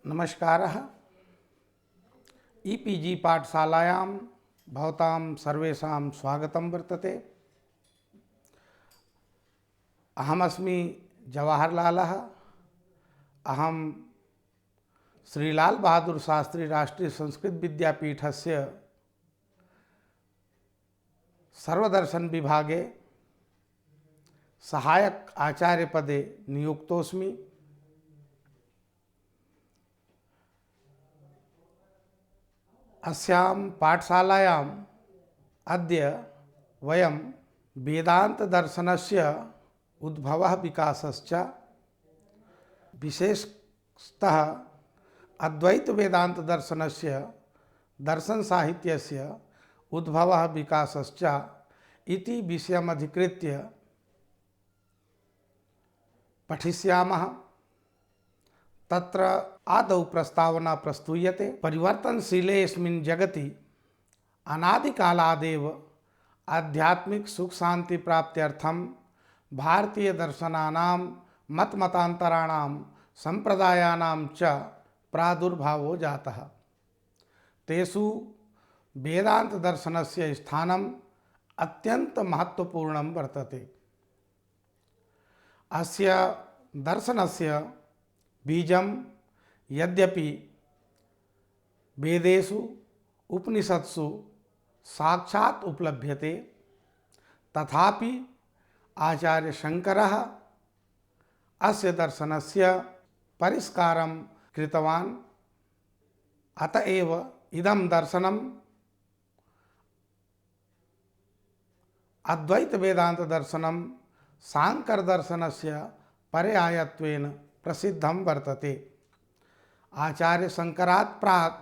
नमस्कारः। ईपीजी पाठशालायां भवतां सर्वेषां स्वागतं वर्तते। अहमस्मि जवाहरलालः। अहं श्री लाल बहादुर शास्त्री राष्ट्रीय संस्कृत विद्यापीठस्य सर्वदर्शन विभागे सहायक आचार्यपदे नियुक्तोऽस्मि। अस्यां पाठशालायाम् अद्य वयं वेदान्तदर्शनस्य उद्भवः विकासश्च विशेषतः अद्वैतवेदान्तदर्शनस्य दर्शनसाहित्यस्य उद्भवः विकासश्च इति विषयमधिकृत्य पठिष्यामः। तत्र आदौ प्रस्तावना प्रस्तूयते। परिवर्तनशीलेऽस्मिन् जगति अनादिकालादेव आध्यात्मिक सुख शांति प्राप्त्यर्थं भारतीय दर्शनानां मतमतान्तराणां संप्रदायानां च प्रादुर्भावो जातः। तेषु वेदांत दर्शनस्य स्थानम् अत्यंत महत्वपूर्णं वर्तते। अस्य दर्शनस्य बीजं यद्यपि वेदेषु उपनिषत्सु साक्षात् उपलभ्यते, तथापि आचार्य शंकरः अस्य दर्शनस्य परिष्कारं कृतवान्। अतएव इदं दर्शनम् अद्वैत वेदांत दर्शनं सांकर दर्शनस्य पर्यायत्वेन प्रसिद्धं वर्तते। आचार्य शंकरात् प्राक्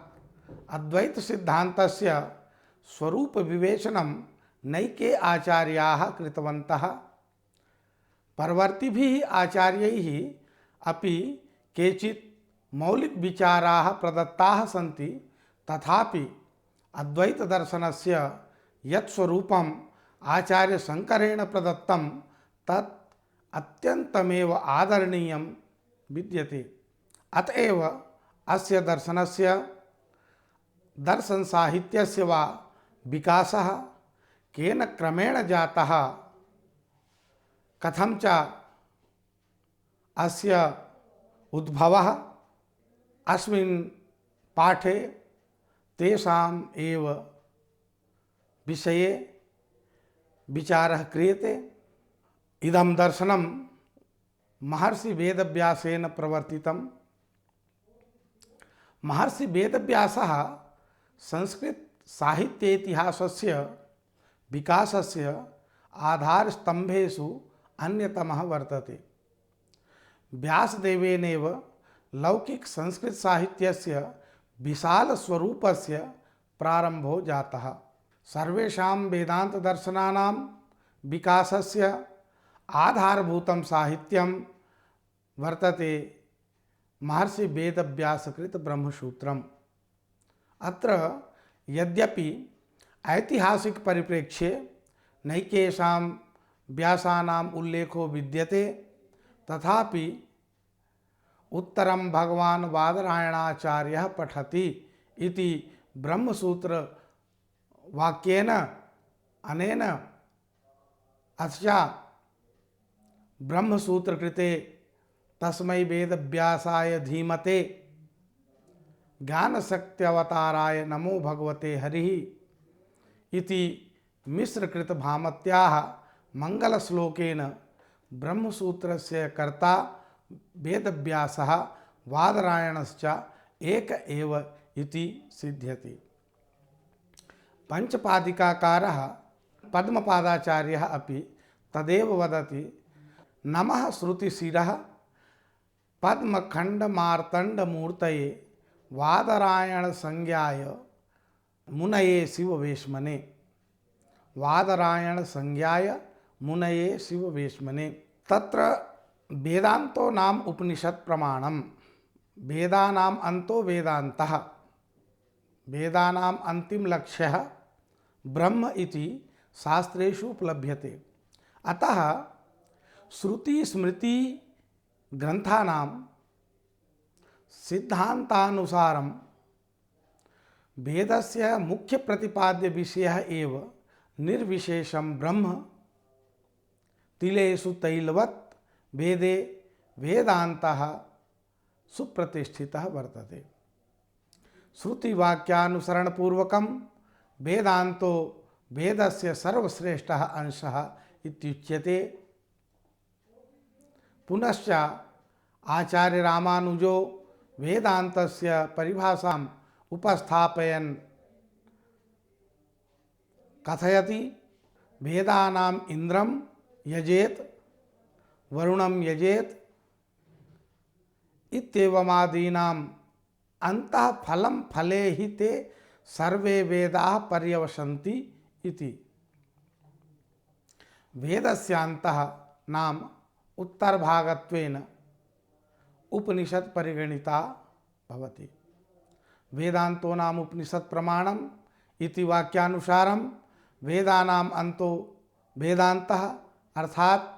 अद्वैत सिद्धान्तस्य स्वरूप विवेचनं नैके आचार्याः कृतवन्तः। परवर्तिभिः आचार्यैः अपि केचित् मौलिक विचाराः प्रदत्ताः सन्ति, तथापि अद्वैत दर्शनस्य यत् स्वरूपम् आचार्य शंकरेण प्रदत्तं तत् अत्यन्तमेव आदरणीयं विद्यते। अतएव अस्य दर्शनस्य दर्शन साहित्यस्य वा विकासः केन क्रमेण जातः, कथं च अस्य उद्भवः, अस्मिन् पाठे तेषाम् एव विषये विचारः क्रियते। इदं दर्शनं महर्षि वेदव्यासेन प्रवर्तितम्। महर्षि वेदव्यासः संस्कृत साहित्येतिहासस्य विकासस्य आधारस्तंभेषु अन्यतमः वर्तते। व्यासदेवेनैव लौकिक संस्कृत साहित्यस्य विशाल स्वरूपस्य प्रारंभो जातः। सर्वेषां वेदांत दर्शनानां विकासस्य आधारभूतं साहित्यं वर्तते महर्षि वेदव्यासकृत ब्रह्मसूत्रम्। अत्र यद्यपि ऐतिहासिक परिप्रेक्ष्ये नैकेषां व्यासानाम् उल्लेखो विद्यते, तथापि उत्तरं भगवान् बादरायणाचार्यः पठति इति ब्रह्मसूत्र वाक्येन अनेन अच्छा ब्रह्मसूत्र कृते तस्मै वेदव्यासाय धीमते ज्ञानशक्त्यवताराय नमो भगवते हरिः इति मिश्रकृत भामत्याः मंगलश्लोकेन ब्रह्मसूत्रस्य कर्ता वेदव्यासः बादरायणश्च एक एव इति सिद्ध्यति। पंचपादिकाकारः पद्मपादाचार्यः अपि तदेव वदति। नमः श्रुतिशिरः पद्मखण्डमार्तण्डमूर्तये वादरायण संज्ञाय मुनये शिववेश्मने। वादरायण संज्ञाय मुनये शिववेश्मने। तत्र वेदांतो नाम उपनिषत् प्रमाणम्। वेदानाम् अंतो वेदान्तः। वेदानाम् अंतिम लक्ष्यः ब्रह्म इति शास्त्रेषु उपलभ्यते। अतः श्रुति स्मृति ग्रंथानां सिद्धांतानुसारम वेदस्य मुख्य प्रतिपाद्य विषयः एव निर्विशेषं ब्रह्म तिलेषु तैलवत् वेदे वेदान्तः सुप्रतिष्ठितः वर्तते। श्रुतिवाक्यानुसरणपूर्वकं वेदांतो वेदस्य सर्वश्रेष्ठः अंशः इत्युच्यते। पुनश्च आचार्य रामानुजो वेदान्तस्य परिभाषाम् उपस्थापयन् कथयति वेदानाम् इंद्रं यजेत वरुणं यजेत इत्येवमादीनाम् अंतः फलं फले हि ते सर्वे वेदाः पर्यवसन्ति इति। वेदस्यान्तः नाम उत्तरभागत्वेन उपनिषत् परिगणिता भवति। वेदांतो नाम उपनिषत् प्रमाणम इति वाक्यानुसारम वेदानाम अंतो वेदांतः अर्थात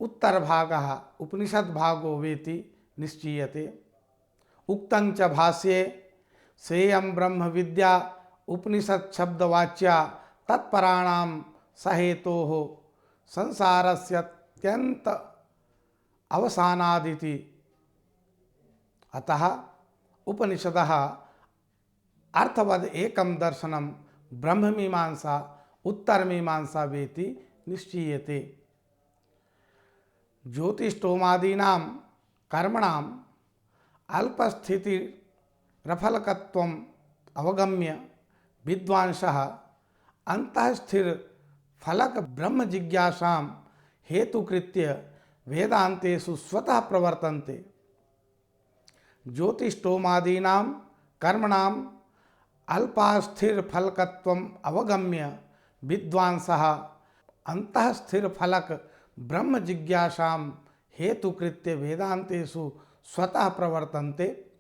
उत्तर भागः उपनिषद भागो वेति निश्चीयते। उक्तं च भाष्ये सेयं ब्रह्म विद्या उपनिषद शब्दवाच्या तत्पराणां सहेतोः संसारस्य अत्यंत अवसानादिति। अतः उपनिषदः अर्थवद एकं दर्शनं ब्रह्ममीमांसा उत्तरमीमांसा वेति निश्चीयते। ज्योतिष्ठोमादीनां कर्मणाम् अल्पस्थितिरफलकत्वम् अवगम्य विद्वांसः अंतःस्थिर फलक ब्रह्म जिज्ञासां हेतुकृत्य वेदांतेषु स्वतः प्रवर्तन्ते। ज्योतिष्ठोमादीनां कर्मणाम् अल्पास्थिरफलकत्वम् अवगम्य विद्वांसः अंतःस्थिरफलक ब्रह्म जिज्ञासां हेतुकृत्य वेदांतेषु स्वतः प्रवर्तन्ते।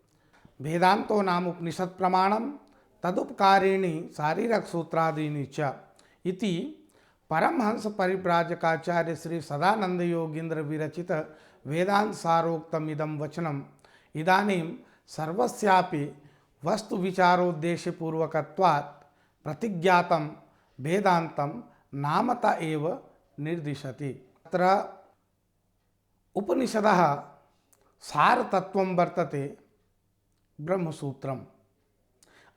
वेदांतो नाम उपनिषत् प्रमाणम तदुपकारिणी शारीरक सूत्रादीनि च इति परमहंस परिव्राजकाचार्य श्री सदानंद योगींद्र विरचित वेदांत सारोक्तमिदं वचनम् इदानीं सर्वस्यापि वस्तु विचारोद्देश्य पूर्वकत्वात् प्रतिज्ञातं वेदांतं नामत एव निर्दिशति। अत्र उपनिषदः सारतत्वं वर्तते ब्रह्मसूत्रम्।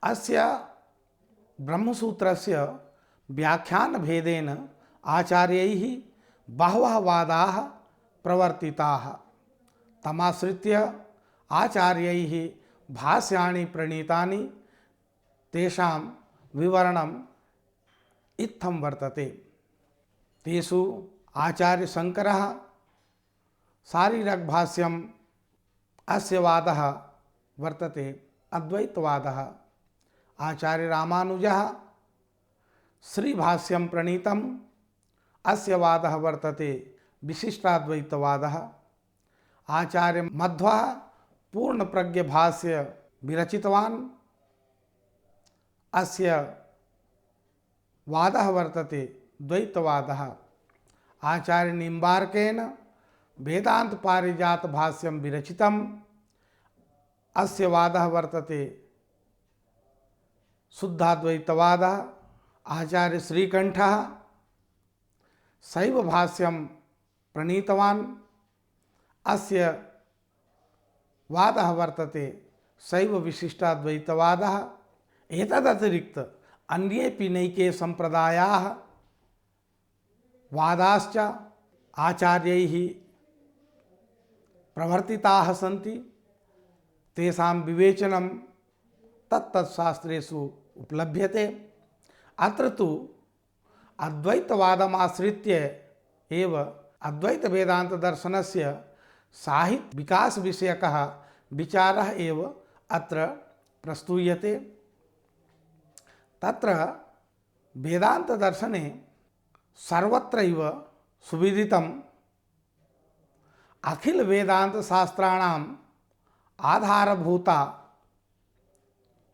अस्य ब्रह्मसूत्रस्य व्याख्यानभेदेन आचार्यैः बहवः वादाः प्रवर्तिताः। तमाश्रित्य आचार्यैः भाष्याणि प्रणीतानि तेषां विवरणम् इत्थं वर्तते। तेषु आचार्य शंकरः शारीरक भाष्यम् अस्य वादः वर्तते अद्वैतवादः। आचार्य रामानुजः श्रीभाष्यं प्रणीतम् अस्य वादः वर्तते विशिष्टाद्वैतवादः। आचार्य मध्वः पूर्ण प्रज्ञ भाष्य विरचितवान् अस्य वादः वर्तते द्वैतवादः। आचार्य निम्बार्केन वेदांत पारिजात भाष्यं विरचितम् अस्य वादः वर्तते शुद्धाद्वैतवादः। आचार्य श्रीकंठः शैव भाष्यं प्रणीतवान् अस्य वादः वर्तते शैव विशिष्टाद्वैतवादः। एतदतिरिक्त अन्येपि नैके संप्रदायाः वादाश्च आचार्यैः प्रवर्तिताः सन्ति। तेषां विवेचनं तत्तत्शास्त्रेषु उपलभ्यते। अत्र तु अद्वैतवादमाश्रित्य एव अद्वैत वेदांत दर्शनस्य साहित्य विकास विषयकः विचारः एव अत्र प्रस्तूयते। तत्र वेदांत दर्शने सर्वत्रैव सुविदितम् अखिल वेदांत शास्त्राणाम् आधारभूता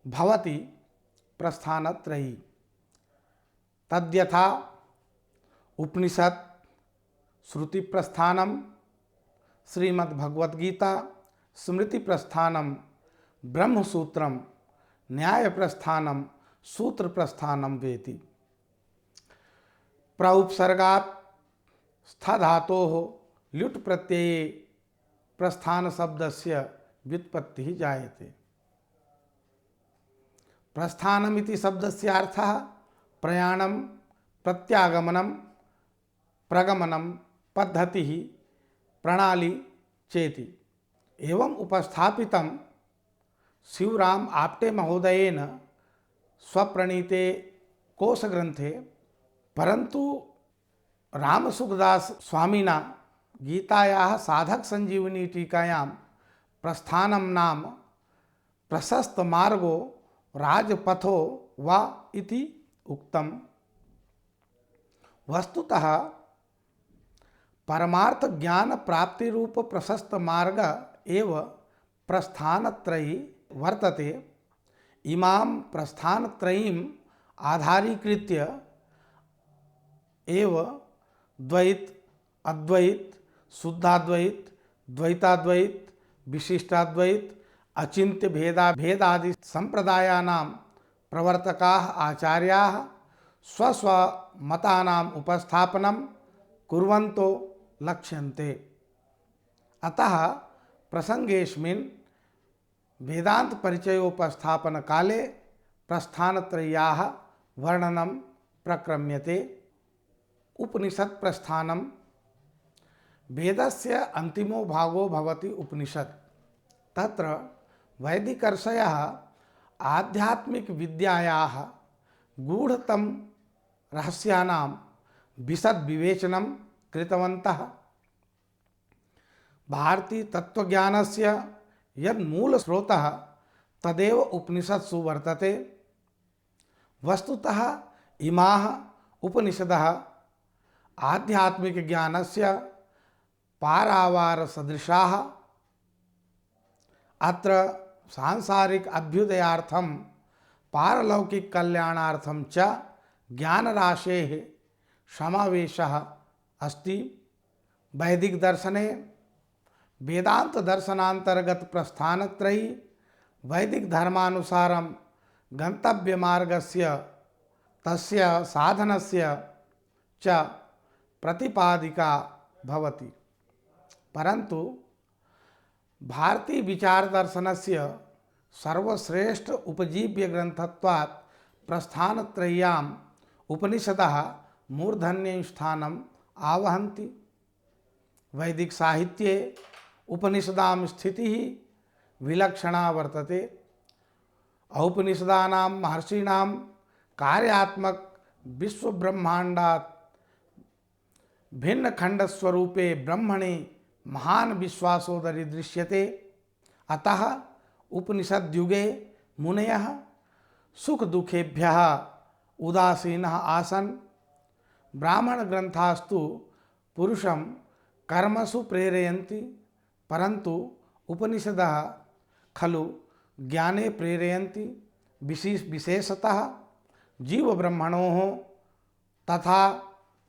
भवति प्रस्थानत्रयी। तद्यथा उपनिषत् श्रुति प्रस्थानम, श्रीमद्भगवद्गीता स्मृति प्रस्थानम ब्रह्मसूत्रम न्याय प्रस्थानम सूत्र प्रस्थानम वेति। प्रउपसर्गात् स्था धातोः ल्युट् प्रत्यये प्रस्थान शब्दस्य व्युत्पत्तिः जायते। प्रस्थानमिति शब्दस्य अर्थः प्रयाणं प्रत्यागमनं प्रगमनं पद्धतिः प्रणाली चेति। एवं उपस्थापितं शिवराम आप्टे महोदयेन स्वप्रणीते कोशग्रंथे, परंतु रामसुखदास स्वामिना गीतायाः साधक संजीवनी टीकायां प्रस्थानं नाम प्रशस्त मार्गो राजपथो वा इति उक्तम्। वस्तुतः परमार्थ ज्ञान प्राप्ति रूप प्रशस्त मार्ग एव प्रस्थानत्रयी वर्तते। इमां प्रस्थानत्रयीम् आधारीकृत्य एव द्वैत, अद्वैत, शुद्धाद्वैत, द्वैताद्वैत, विशिष्टाद्वैत, अचिन्त्य भेदादि संप्रदायानां प्रवर्तकाः आचार्याः स्वस्वमतानाम् उपस्थापनं कुर्वन्तो लक्ष्यन्ते। अतः प्रसंगेऽस्मिन् वेदांत परिचयोपस्थापन काले प्रस्थानत्रय्याः वर्णनं प्रक्रम्यते। उपनिषत् प्रस्थानं वेदस्य अंतिमो भागो भवति उपनिषत्। तत्र वैदिकर्षयः आध्यात्मिक विद्यायाः गूढ़तम रहस्यानां विशद विवेचनं कृतवन्तः। भारतीय तत्वज्ञानस्य यद् मूल स्रोतः तदेव उपनिषत्सु वर्तते। वस्तुतः इमाः उपनिषदः आध्यात्मिक ज्ञानस्य पारावार सदृशाः। अत्र सांसारिक अभ्युदयार्थं पारलौकिक कल्याणार्थं च ज्ञानराशेः समावेशः अस्ति। वैदिक दर्शने वेदांत दर्शनांतर्गत प्रस्थानत्रयी वैदिक धर्मानुसारं गंतव्य मार्गस्य तस्य साधनस्य च प्रतिपादिका भवति। परंतु भारतीय विचार दर्शनस्य सर्वश्रेष्ठ उपजीव्य ग्रंथत्वात् प्रस्थानत्रय्याम् उपनिषदः मूर्धन्यं स्थानम् आवहन्ति। वैदिक साहित्ये उपनिषदां स्थितिः विलक्षणा वर्तते। औपनिषदानां महर्षीणां कार्यात्मक विश्व ब्रह्मांडात् भिन्न खंडस्वरूपे ब्रह्मणि महान विश्वासो दरीदृश्यते। अतः उपनिषद्युगे मुनयः सुख दुखेभ्यः उदासीनः आसन्। ब्राह्मण ग्रंथास्तु पुरुषं कर्मसु प्रेरयन्ति, परंतु उपनिषदः खलु ज्ञाने प्रेरयन्ति। विशेषतः जीव ब्रह्मणोः तथा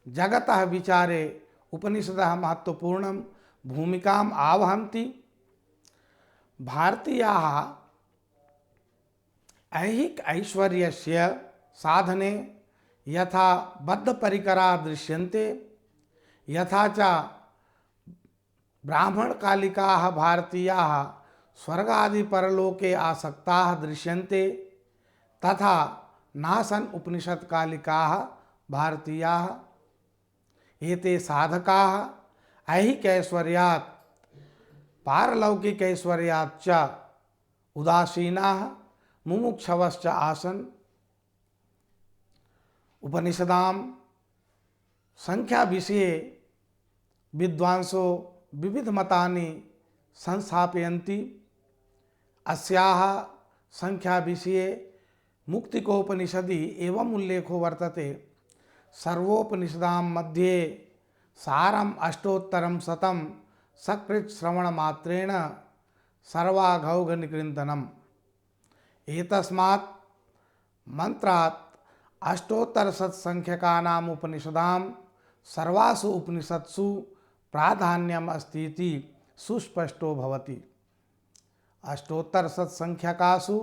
जगतः विचारे उपनिषदः महत्वपूर्णं भूमिकाम् आवहन्ति। भारतीयाः ऐहिक ऐश्वर्यस्य साधने यथा बद्धपरिकराः दृश्यन्ते, यथा च ब्राह्मणकालिकाः भारतीयाः स्वर्गादि परलोके आसक्ताः दृश्यन्ते, तथा नासन् उपनिषत्कालिकाः भारतीयाः। एते साधकाः ऐहिकैश्वर्यात् पारलौकिकैश्वर्यात् च उदासीनाः मुमुक्षवश्च आसन्। उपनिषदां संख्या विषये विद्वांसो विविध मतानि संस्थापयन्ति। अस्याः संख्या विषये मुक्तिकोपनिषदि एवं उल्लेखो वर्तते। सर्वोपनिषदां मध्ये सारम् अष्टोत्तरं शतं सकृत् श्रवण मात्रेण सर्वाघौघनिकृन्तनम्। एतस्मात् मंत्रात् अष्टोत्तरशतसंख्यकानाम् उपनिषदां सर्वासु उपनिषत्सु प्राधान्यम् अस्ति इति सुस्पष्टो भवति। अष्टोत्तरशतसंख्यकासु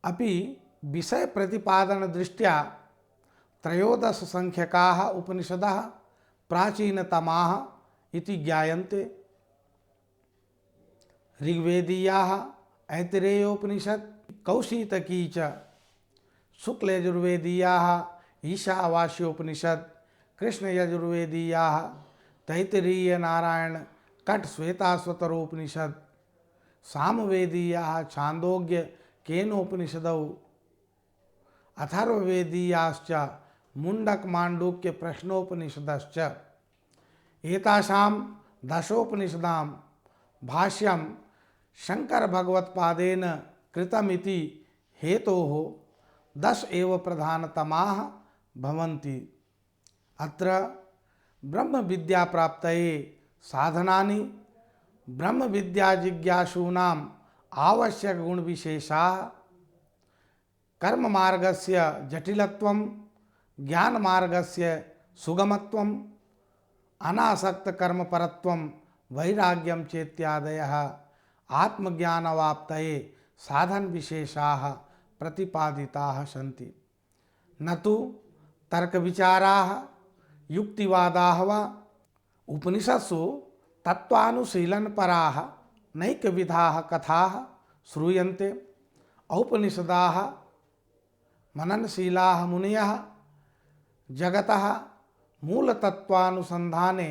अपि विषय प्रतिपादन दृष्ट्या त्रयोदश संख्यकाः उपनिषदः प्राचीनतमाः इति ज्ञायन्ते। ऋग्वेदीयाः ऐतरेयोपनिषत्, कौशीतकी च, शुक्लयजुर्वेदीयाः ईशावास्योपनिषत्, कृष्णयजुर्वेदीयाः तैत्तिरीयनारायण कट श्वेताश्वतरोपनिषत्, सामवेदीयाः छान्दोग्य केनोपनिषदौ, अथर्ववेदीयाश्च मुण्डक माण्डूक्य प्रश्नोपनिषदश्च। एतासां दशोपनिषदां भाष्यं शंकर भगवत्पादेन कृतमिति हेतोः 10 एव प्रधानतमाः भवन्ति। अत्र ब्रह्म विद्या प्राप्तये साधनानि ब्रह्म विद्या जिज्ञासूनाम् आवश्यक गुण विशेषाः, कर्म मार्गस्य जटिलत्वं, ज्ञान मार्गस्य सुगमत्वं, अनासक्त कर्म परत्वं, वैराग्यं चेत्यादयः आत्मज्ञानवाप्तये साधन विशेषाः प्रतिपादिताः सन्ति। न तु तर्क विचाराः युक्तिवादाः वा। उपनिषत्सु तत्त्वानुशीलनपराः नैकविधाः कथाः श्रूयन्ते। औपनिषदाः मननशीलाः मुनयः जगतः मूलतत्त्वानुसन्धाने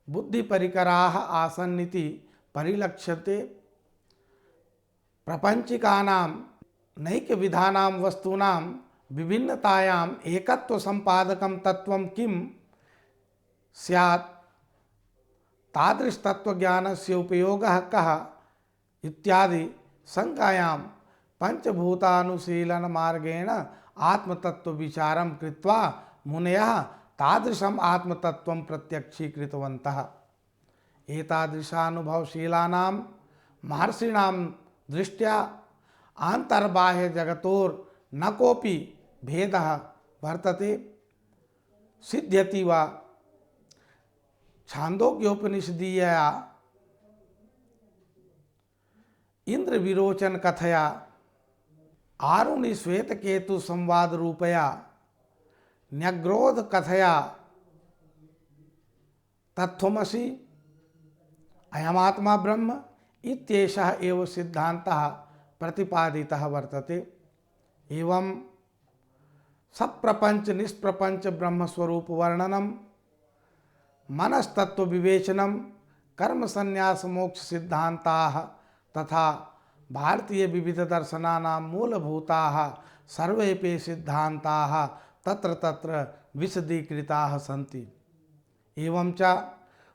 बुद्धिपरिकराः आसन्निति परिलक्ष्यते। प्रपंचिकानां नैकविधानां वस्तूनां विभिन्नतायाम् एकत्व संपादकं तत्वं किं स्यात्, तादृश तत्वज्ञानस्य उपयोगः कः इत्यादि शंकायां पंचभूतानुशीलन मार्गेण आत्मतत्व विचारं कृत्वा मुनयः तादृशम् आत्मतत्वं प्रत्यक्षीकृतवन्तः। एतादृशानुभवशीलानां महर्षिणां दृष्ट्या आन्तर्बाह्य जगतोर न कोऽपि भेदः वर्तते। सिद्ध्यति वा छान्दोग्योपनिषदीयया इंद्र विरोचन कथया आरुणि श्वेतकेतु संवाद रूपया न्यग्रोध कथया तत्त्वमसि अयमात्मा ब्रह्म इत्येषः एव सिद्धान्तः प्रतिपादितः वर्तते। एवं सप्रपंच निष्प्रपंच ब्रह्म स्वरूप वर्णनम, मनस्तत्व विवेचनम, कर्म संन्यास मोक्ष सिद्धांताः तथा भारतीय विविध दर्शनानां मूलभूताः सर्वेपि सिद्धांताः तत्र तत्र विशदीकृताः सन्ति। एवं च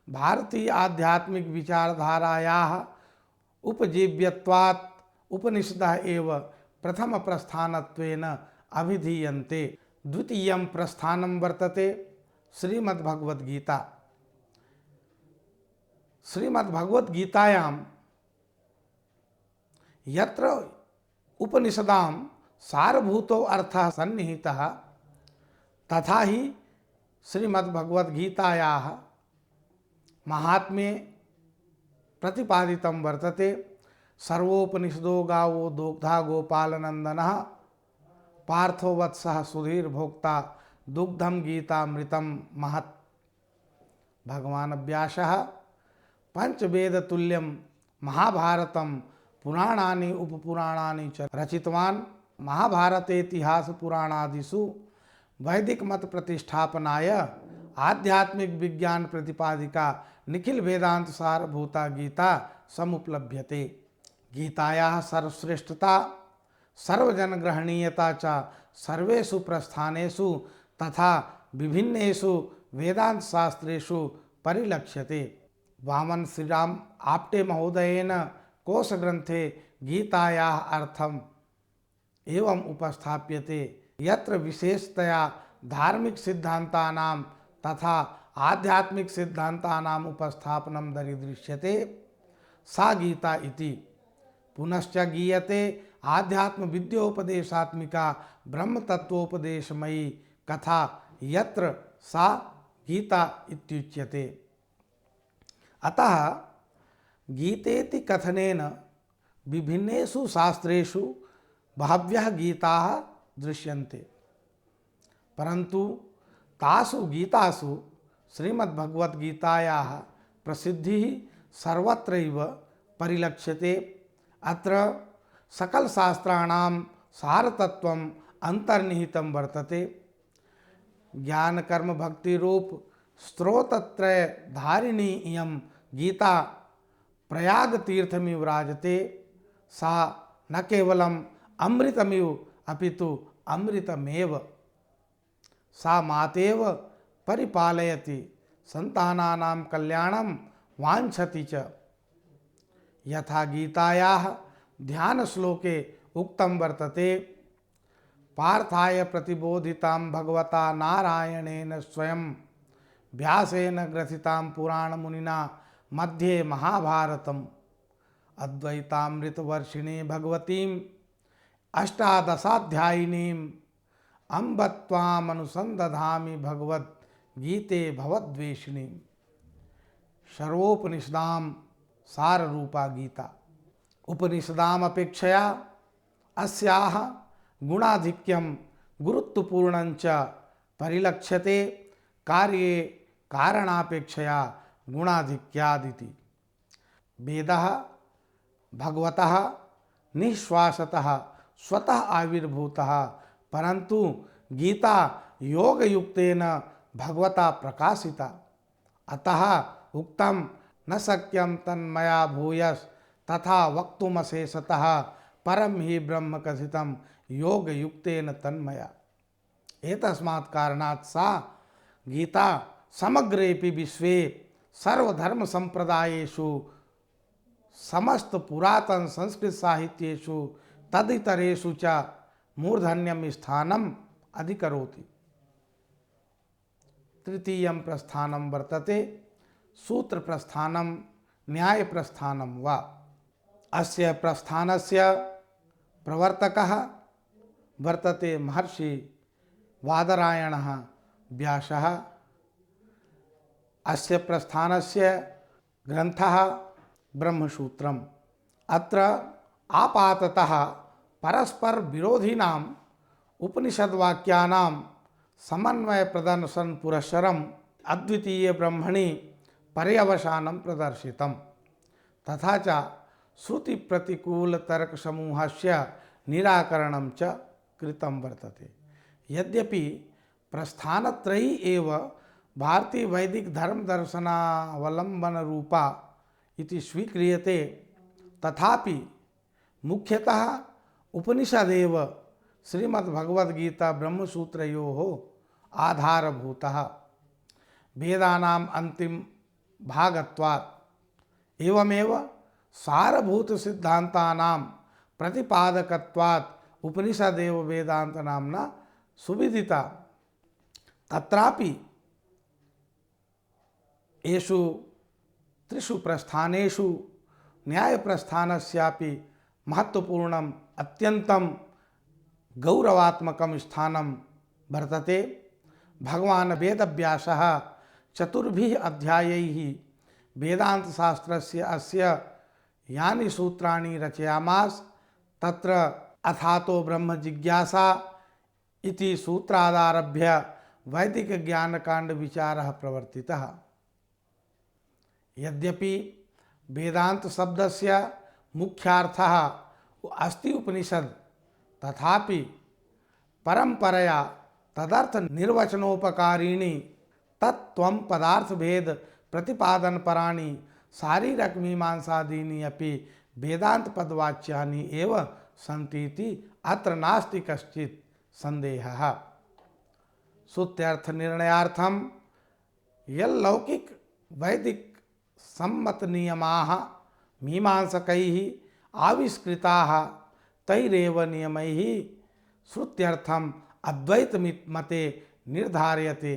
भारतीय आध्यात्मिक विचारधारायाः उपजीव्यत्वात् उपनिषदः एव प्रथम प्रस्थानत्वेन अभिधीयन्ते। द्वितीयं प्रस्थानं वर्तते श्रीमद्भगवद्गीता। श्रीमद्भगवद्गीतायां यत्र उपनिषदां सारभूतो अर्थः सन्निहितः, तथा ही श्रीमद्भगवद्गीतायाः महात्म्ये प्रतिपादितं वर्तते। सर्वोपनिषदो गावो दुग्धा गोपालनंदनः पार्थो वत्सः सुधीर भोक्ता दुग्धम गीतामृतं महत्। भगवान व्यासः पंचवेद तुल्यं महाभारतं पुराणानि उपपुराणानि च रचितवान्। महाभारते इतिहास पुराणादिषु वैदिक मत प्रतिष्ठापनाय आध्यात्मिक विज्ञान प्रतिपादिका निखिल वेदांत सारभूता गीता समुपलभ्यते। गीतायाः सर्वश्रेष्ठता सर्वजन ग्रहणीयता च सर्वेषु प्रस्थानेषु तथा विभिन्नेषु वेदांत शास्त्रेषु परिलक्ष्यते। वामन श्रीराम आप्टे महोदयेन कोश ग्रंथे गीतायाः अर्थम एवं उपस्थाप्यते, यत्र विशेषतया धार्मिक सिद्धांतानां तथा आध्यात्मिक सिद्धांतानां उपस्थापनं दरीदृश्यते सा गीता इति। पुनश्च गीयते आध्यात्म विद्योपदेशात्मिका ब्रह्म तत्वोपदेशमयी कथा यत्र सा गीता इत्युच्यते। अतः गीतेति कथनेन विभिन्नेषु शास्त्रेषु बहव्यः गीताः दृश्यन्ते, परन्तु तासु गीतासु श्रीमद्भगवद्गीतायाः प्रसिद्धिः सर्वत्रैव परिलक्ष्यते। अत्र सकलशास्त्राणां सारतत्त्वम् अन्तर्निहितं वर्तते। ज्ञानकर्म भक्तिरूप स्रोतत्रय धारिणी इयं गीता प्रयागतीर्थमिव विराजते। सा न केवलम् अमृतमिव अपितु अमृतमेव। सा मातेव परिपालयति, संतानानां कल्याणं वाञ्छति च। यथा गीतायाः ध्यानश्लोके उक्तं वर्तते, पार्थाय प्रतिबोधितां भगवता नारायणेन स्वयं व्यासेन ग्रथितां पुराणमुनिना मध्ये महाभारतम् अद्वैतामृतवर्षिणी भगवतीम् अष्टादशाध्यायिनीम् अम्ब त्वामनुसन्दधामि भगवद्गीते भवद्वेषिणीम्। सर्वोपनिषदां साररूपा गीता। उपनिषदामपेक्षया अस्याः गुणाधिक्यं गुरुत्वपूर्णञ्च परिलक्ष्यते। कार्ये कारणापेक्षया गुणाधिक्यादिति। वेदः भगवतः निःश्वासतः स्वतः आविर्भूतः, परन्तु गीता योगयुक्तेन भगवता प्रकाशिता। अतः उक्तं न शक्यं तन्मया भूयस् तथा वक्तुमशेषतः परम हि ब्रह्म कथितं योगयुक्तेन तन्मया। एतस्मात् कारणात् सा गीता समग्रेपि विश्वे सर्वधर्म संप्रदायेषु समस्त पुरातन संस्कृत साहित्येषु तदितरेषु च मूर्धन्यं स्थानम् अधिकरोति। तृतीयं प्रस्थानं वर्तते सूत्र प्रस्थानं न्याय प्रस्थानं वा। अस्य प्रस्थानस्य प्रवर्तकः वर्तते महर्षि वादरायणः व्यासः। अस्य प्रस्थानस्य ग्रन्थः ब्रह्मसूत्रम्। अत्र आपाततः परस्पर विरोधिनाम् उपनिषद्वाक्यानां समन्वय प्रदर्शन पुरस्सरम् अद्वितीय ब्रह्मणि पर्यवसानं प्रदर्शितम्। तथा च श्रुति प्रतिकूल तर्क समूहस्य निराकरणं च कृतं वर्तते। यद्यपि प्रस्थानत्रयी एव भारतीय वैदिक धर्म दर्शनावलंबन रूपा इति स्वीक्रियते, तथापि मुख्यतः उपनिषदेव श्रीमद्भगवद्गीता ब्रह्मसूत्रयोः आधारभूतः। वेदानाम् अन्तिम भागत्वात् एवमेव सारभूत सिद्धान्तानां प्रतिपादकत्वात् उपनिषदेव वेदांत नाम्ना सुविदिता। तत्रापि येषु त्रिषु प्रस्थानेषु न्याय प्रस्थानस्यापि महत्वपूर्णम् अत्यन्तं गौरवात्मकं स्थानं वर्तते। भगवान् वेदव्यासः चतुर्भिः अध्यायैः वेदांत शास्त्रस्य अस्य यानि सूत्राणि रचयामास तत्र अथातो ब्रह्म जिज्ञासा इति सूत्रादारभ्य वैदिक ज्ञानकांड विचारः प्रवर्तितः। यद्यपि वेदांत शब्दस्य मुख्यार्थः अस्ति उपनिषद, तथापि परंपरया तदर्थ निर्वचनोपकारीणि तत्त्वं पदार्थ भेद प्रतिपादन पराणि शारीरक मीमांसादीनि अपि वेदांत पदवाच्यानि एव सन्तीति अत्र नास्ति कश्चित् संदेहः। श्रुत्यर्थ निर्णयार्थं यल्लौकिक वैदिक सम्मत नियमाः मीमांसकैः आविष्कृताः तैरेव नियमैः श्रुत्यर्थम् अद्वैत मते निर्धार्यते।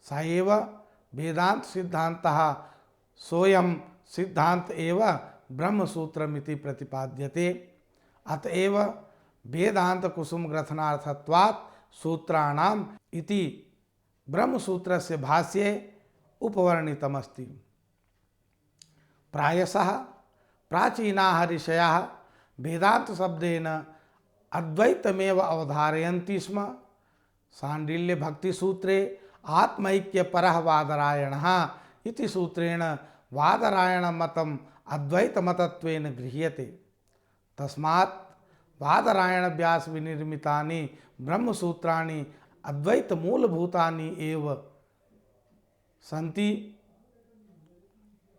स एव वेदांत सिद्धान्तः सोऽयं सिद्धांत एव ब्रह्मसूत्रमिति प्रतिपाद्यते। अतएव वेदांत कुसुम ग्रथनार्थत्वात् सूत्राणाम् इति ब्रह्मसूत्रस्य भाष्ये उपवर्णितमस्ति। प्रायशः प्राचीनाः ऋषयः वेदान्तशब्देन अद्वैतमेव अवधारयन्ति स्म। शाण्डिल्य भक्तिसूत्रे आत्मैक्यपरः वादरायणः इति सूत्रेण वादरायणमतम् अद्वैतमतत्वेन गृह्यते। तस्मात् वादरायणव्यासविनिर्मितानि ब्रह्मसूत्राणि अद्वैतमूलभूतानि एव सन्ति।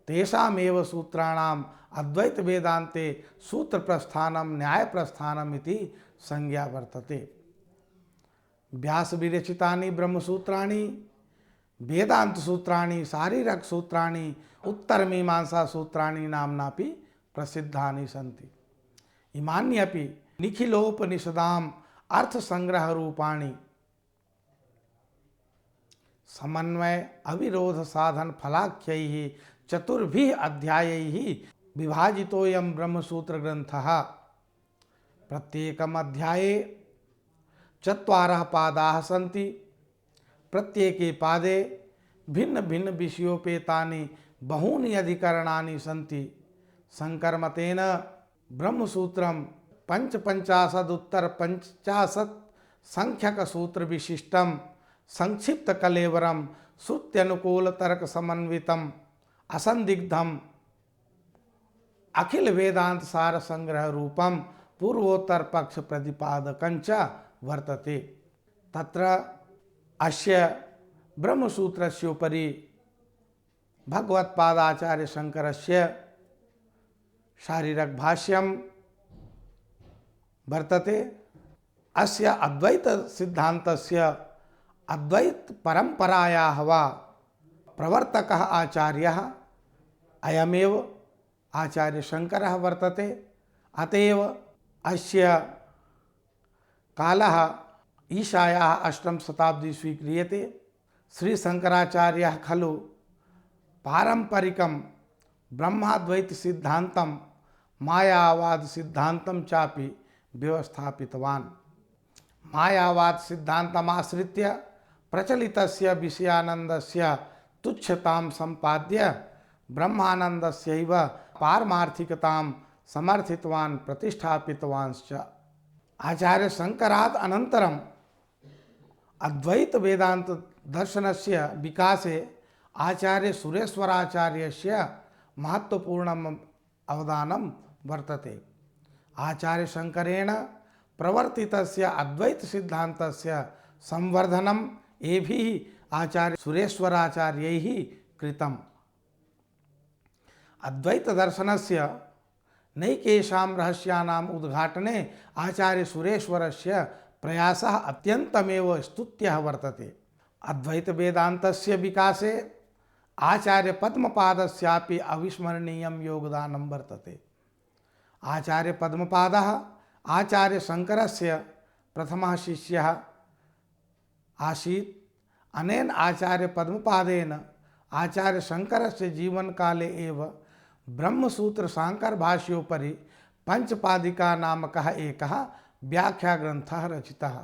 तेषामेव सूत्राणाम् अद्वैतवेदान्ते सूत्रप्रस्थानं न्यायप्रस्थानम् इति संज्ञा वर्तते। व्यासविरचितानि ब्रह्मसूत्राणि वेदान्तसूत्राणि शारीरकसूत्राणि उत्तरमीमांसासूत्राणि नाम्नापि प्रसिद्धानि सन्ति। इमान्यपि निखिलोपनिषदाम् अर्थसंग्रहरूपाणि समन्वय अविरोध साधन फलाख्यैः चतुर्भिः अध्यायैः विभाजितोऽयं ब्रह्मसूत्रग्रन्थः। प्रत्येकम् अध्याये 4 पादाः सन्ति। प्रत्येके पादे भिन्न भिन्न विषयोपेतानि बहूनि अधिकरणानि सन्ति। शंकरमतेन ब्रह्मसूत्रं 55 संख्यकसूत्र विशिष्टं संक्षिप्त कलेवरं श्रुत्यनुकूल तर्क समन्वितम् असंदिग्धम् अखिल वेदांत सार संग्रह रूपं पूर्वोत्तर पक्ष प्रतिपादकञ्च वर्तते। तत्र अस्य ब्रह्मसूत्रस्य उपरि भगवत्पादाचार्य शंकरस्य शारीरक भाष्यं वर्तते। अस्य अद्वैत सिद्धान्तस्य अद्वैत परंपरायाः वा प्रवर्तकः आचार्यः अयमेव आचार्य शंकरः वर्तते। अतएव अस्य कालः ईशायाः 8वीं शताब्दी स्वीक्रियते। श्री शंकराचार्यः खलु पारंपरिकं ब्रह्माद्वैत सिद्धान्तं मायावाद सिद्धान्तं चापि व्यवस्थापितवान्। मायावाद सिद्धान्तमाश्रित्य प्रचलितस्य विषयानन्दस्य तुच्छतां सम्पाद्य ब्रह्मानन्दस्यैव पारमार्थिकतां समर्थितवान् प्रतिष्ठापितवांश्च। आचार्य शंकरात् अनन्तरम् अद्वैत वेदांत दर्शनस्य विकासे आचार्य सुरेश्वराचार्यस्य महत्वपूर्णम् अवदानं वर्तते। आचार्य शंकरेण प्रवर्तितस्य अद्वैत सिद्धान्तस्य संवर्धनम् एभिः आचार्य सुरेश्वराचार्यैः कृतम्। अद्वैत दर्शनस्य नैकेषां रहस्यानाम् उद्घाटने आचार्य सुरेश्वरस्य प्रयासः अत्यन्तमेव स्तुत्यः वर्तते। अद्वैत वेदान्तस्य विकासे आचार्य पद्मपादस्यापि अविस्मरणीयं योगदानं वर्तते। आचार्य पद्मपादः आचार्य शंकरस्य प्रथमः शिष्यः आसीत्। अनेन आचार्य पद्मपादेन आचार्य शंकरस्य जीवनकाले एव ब्रह्मसूत्र शांकर भाष्योपरि पंचपादिका नामकः एकः व्याख्याग्रन्थः रचितः।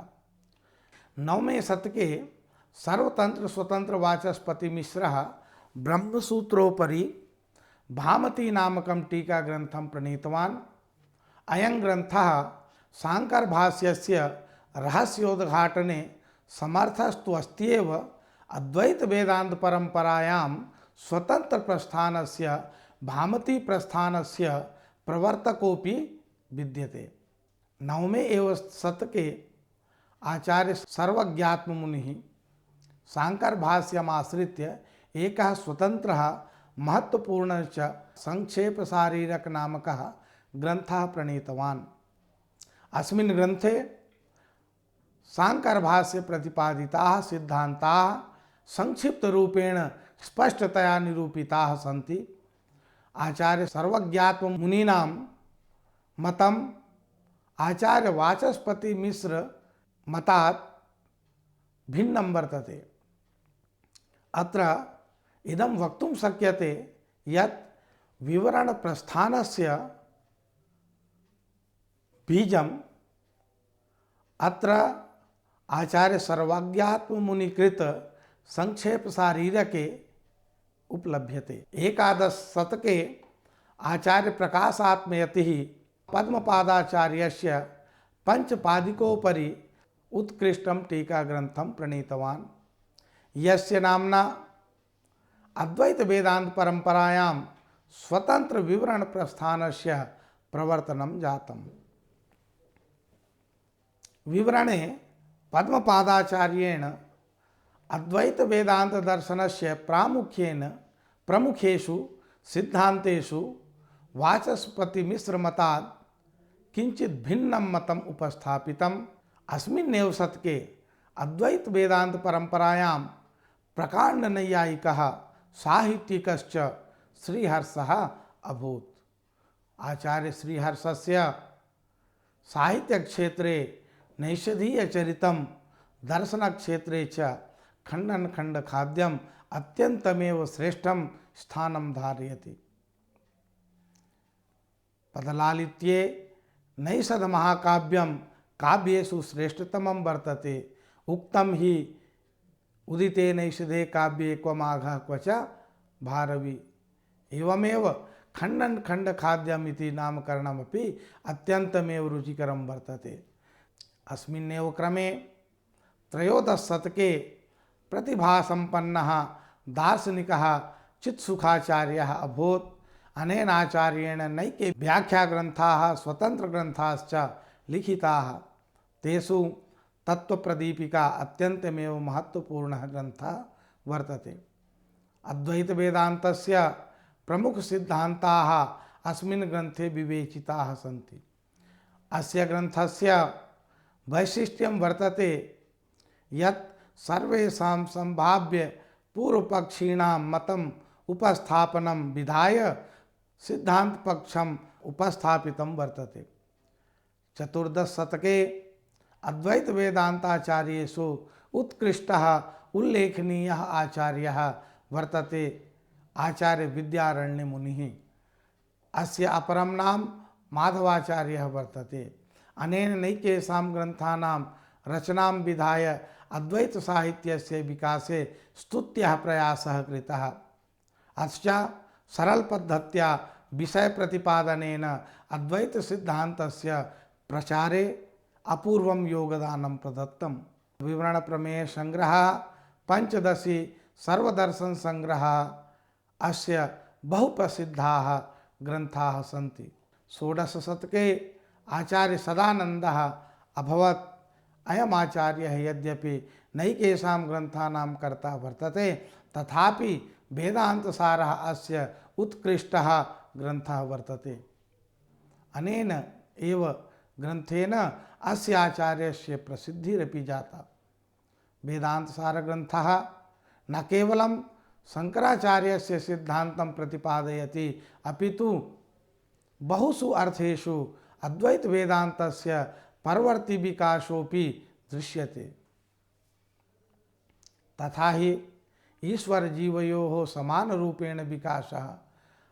9वें शतके सर्वतंत्र स्वतंत्र वाचस्पति मिश्रः ब्रह्मसूत्रोपरि भामती नामकं टीकाग्रन्थं प्रणीतवान्। अयं ग्रन्थः शांकर भाष्यस्य रहस्योद्घाटने समर्थस्तु अस्त्येव अद्वैत वेदांत परंपरायां स्वतंत्र प्रस्थानस्य भामती प्रस्थानस्य प्रवर्तकोपि विद्यते। 9वें एव शतके आचार्य सर्वज्ञात्ममुनिः शांकर भाष्यमाश्रित्य एकः स्वतंत्रः महत्वपूर्णश्च संक्षेप शारीरक नामकः ग्रन्थः प्रणीतवान्। अस्मिन् ग्रन्थे शांकर भाष्ये प्रतिपादिताः सिद्धान्ताः संक्षिप्त रूपेण स्पष्टतया निरूपिताः सन्ति। आचार्य सर्वज्ञात्म मुनीनां मतम् आचार्य वाचस्पति मिश्र मतात् भिन्नं वर्तते। अत्र इदं वक्तुं शक्यते यत् विवरण प्रस्थानस्य बीजम् अत्र आचार्य सर्वज्ञात्म मुनिकृत संक्षेप शारीरके उपलभ्यते। 11 शतके आचार्य प्रकाशात्मयति पद्मपादाचार्यस्य पंचपादिकोपरि उत्कृष्टं टीका ग्रंथं प्रणीतवान् यस्य नाम्ना अद्वैत वेदांत परंपरायां स्वतंत्र विवरण प्रस्थानस्य प्रवर्तनं जातम्। विवरणे पद्मपादाचार्येण अद्वैत वेदांत दर्शनस्य प्रमुखेषु सिद्धांतेषु वाचस्पति मिश्र मतात् किंचित भिन्नं मतम् उपस्थापितम्। अस्मिन्नेव शतके अद्वैत वेदांत परंपरायां प्रकांड नैयायिकः साहित्यिकश्च श्रीहर्षः अभूत्। आचार्य श्रीहर्षस्य साहित्य क्षेत्रे नैषधीय चरितं दर्शन क्षेत्रे च खंडन खंड खाद्यम अत्यंतमेव श्रेष्ठं स्थानं धारयति। पदलालित्ये नैषध महाकाव्यम काव्येषु श्रेष्ठतमं वर्तते। उक्तं हि उदिते नैषधे काव्ये क्वमाघः क्व च भारवी। एवमेव खंडन खंड खाद्यम इति नामकरणमपि अत्यंतमेव रुचिकरं वर्तते। अस्मिन्नेव क्रमे त्रयोदश शतके प्रतिभासंपन्नः दार्शनिकः चित्सुखाचार्यः अभूत्। अनेन आचार्येण नैके व्याख्याग्रन्थाः स्वतन्त्रग्रन्थाश्च लिखिताः। तेषु तत्त्वप्रदीपिका अत्यन्तमेव महत्वपूर्णः ग्रन्थः वर्तते। अद्वैत वेदान्तस्य प्रमुख सिद्धान्ताः अस्मिन् ग्रन्थे विवेचिताः सन्ति। अस्य ग्रन्थस्य वैशिष्ट्यं वर्तते यत् सर्वेषां संभाव्य पूर्वपक्षीणां मतम् उपस्थापनं विधाय सिद्धान्तपक्षम् उपस्थापितं वर्तते। चतुर्दश शतके अद्वैत वेदांताचार्येषु उत्कृष्टः उल्लेखनीयः आचार्यः वर्तते आचार्य विद्यारण्य मुनिः। अस्य अपरं नाम माधवाचार्यः वर्तते। अनेन नैकेषां ग्रन्थानां रचनां विधाय अद्वैत साहित्यस्य विकासे स्तुत्यः प्रयासः कृतः। अश्च सरल पद्धत्या विषय प्रतिपादनेन अद्वैत सिद्धान्तस्य प्रचारे अपूर्वं योगदानं प्रदत्तम्। विवरण प्रमेय संग्रहः पंचदशी सर्वदर्शन संग्रहः अस्य बहुप्रसिद्धाः ग्रन्थाः सन्ति। षोडश शतके आचार्य सदानन्दः अभवत्। अयम् आचार्यः यद्यपि नैकेषां ग्रन्थानां कर्ता वर्तते तथापि वेदान्तसारः अस्य उत्कृष्टः ग्रन्थः वर्तते। अनेन एव ग्रन्थेन अस्य आचार्यस्य प्रसिद्धिरपि जाता। वेदान्तसारग्रन्थः न केवलं शंकराचार्यस्य सिद्धान्तं प्रतिपादयति अपितु बहुषु अर्थेषु अद्वैत वेदान्तस्य परवर्ती विकासोऽपि दृश्यते। तथा हि ईश्वर जीवयोः समानरूपेण विकासः,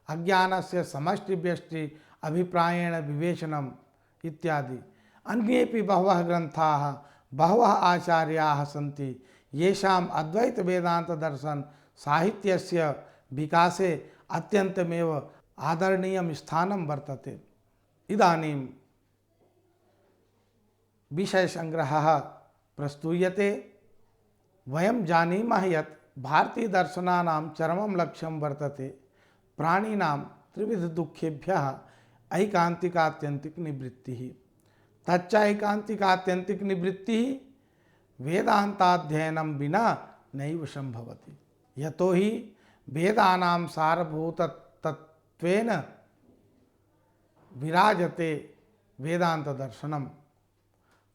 अज्ञानस्य समष्टि व्यष्टि अभिप्रायेण विवेचनम् इत्यादि अन्येपि बहवः ग्रन्थाः बहवः आचार्याः सन्ति येषाम् अद्वैत वेदांत दर्शन साहित्यस्य विकासे अत्यन्तमेव आदरणीयं स्थानं वर्तते। इदानीं विषय संग्रहः प्रस्तूयते। वयं जानीमः यत् भारतीय दर्शनानां चरमं लक्ष्यं वर्तते प्राणिनां त्रिविध दुःखेभ्यः ऐकान्तिकात्यन्तिक निवृत्तिः। तच्च ऐकान्तिकात्यन्तिक निवृत्तिः वेदान्ताध्ययनं विना नैव संभवति। यतो हि वेदानां सारभूतत्वेन विराजते वेदांत दर्शनम्।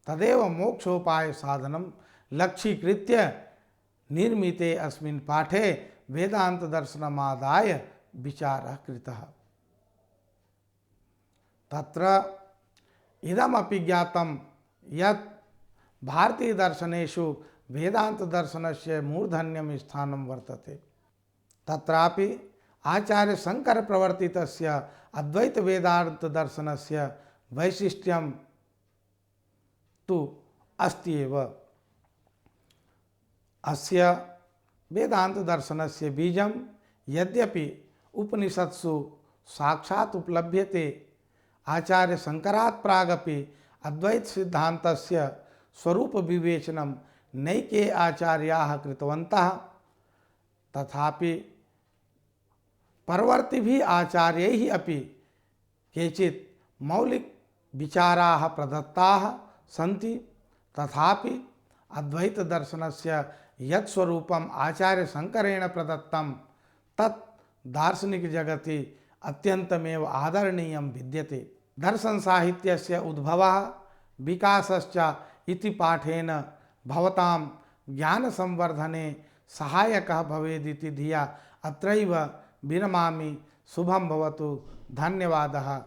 तदेव मोक्षोपाय साधनं लक्ष्यीकृत्य निर्मिते अस्मिन् पाठे वेदांत दर्शनमादाय विचारः कृतः। तत्र इदमपि ज्ञातं यत् भारतीय दर्शनेषु वेदांत दर्शनस्य मूर्धन्यं स्थानं वर्तते। तत्रापि आचार्य शंकर प्रवर्तितस्य अद्वैत वेदांत दर्शनस्य वैशिष्ट्यं तु अस्ति एव। अस्य वेदांत दर्शनस्य बीजं यद्यपि उपनिषत्सु साक्षात् उपलभ्यते। आचार्य शंकरात् प्रागपि अद्वैत सिद्धान्तस्य स्वरूप विवेचनं नैके आचार्याः कृतवन्तः। तथापि परवर्तिभिः आचार्यैः अपि केचित् मौलिक विचाराः प्रदत्ताः सन्ति। तथापि अद्वैत दर्शनस्य यत् स्वरूपम् आचार्य शंकरेण प्रदत्तं तत् दार्शनिक जगति अत्यन्तमेव आदरणीयं विद्यते। दर्शन साहित्यस्य उद्भवः विकासश्च इति पाठेन भवतां ज्ञान संवर्धने सहायकः भवेदिति धिया अत्रैव विरमामि। शुभं भवतु। धन्यवादः।